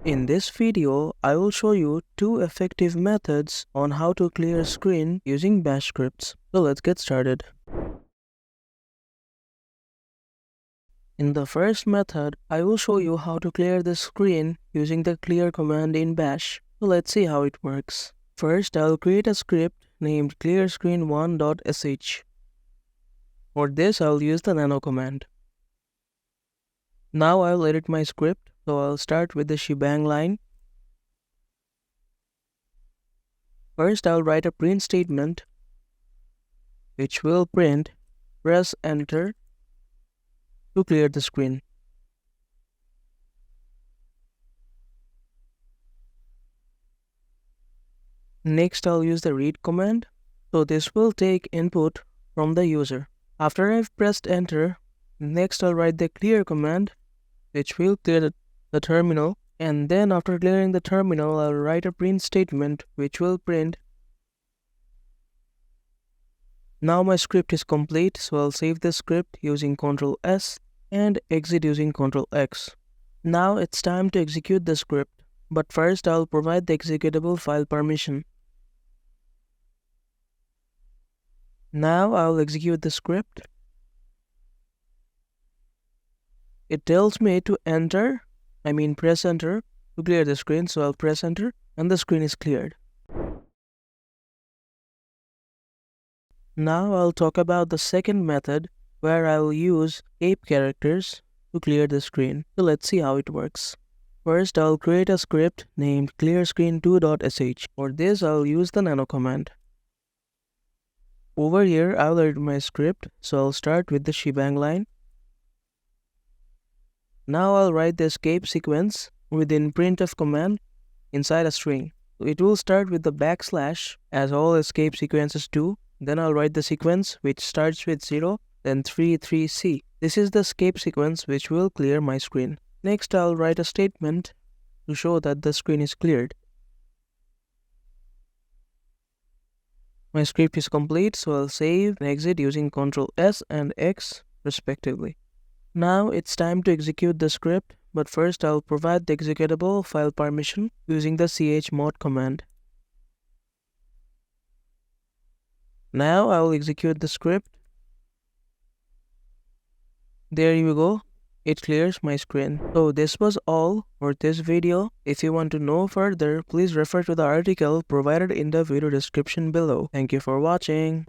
In this video, I will show you two effective methods on how to clear screen using bash scripts. So let's get started. In the first method, I will show you how to clear the screen using the clear command in bash. So let's see how it works. First, I'll create a script named clearscreen1.sh. For this, I'll use the nano command. Now I'll edit my script. So I'll start with the shebang line. First, I'll write a print statement which will print press enter to clear the screen. Next, I'll use the read command. So this will take input from the user. After I've pressed enter, next I'll write the clear command which will clear the terminal, and then after clearing the terminal, I'll write a print statement which will print. Now my script is complete, so I'll save the script using Ctrl S and exit using Ctrl X. Now it's time to execute the script, but first I'll provide the executable file permission. Now I'll execute the script. It tells me to press enter to clear the screen, so I'll press enter and the screen is cleared. Now I'll talk about the second method where I'll use cape characters to clear the screen. So let's see how it works. First, I'll create a script named clearscreen2.sh. For this, I'll use the nano command. Over here, I'll edit my script, so I'll start with the shebang line. Now I'll write the escape sequence within printf command inside a string. So it will start with the backslash as all escape sequences do. Then I'll write the sequence which starts with 0, then 3C. This is the escape sequence which will clear my screen. Next I'll write a statement to show that the screen is cleared. My script is complete, so I'll save and exit using Ctrl S and X respectively. Now it's time to execute the script, but first I'll provide the executable file permission using the chmod command. Now I'll execute the script. There you go. It clears my screen. So this was all for this video. If you want to know further, please refer to the article provided in the video description below. Thank you for watching.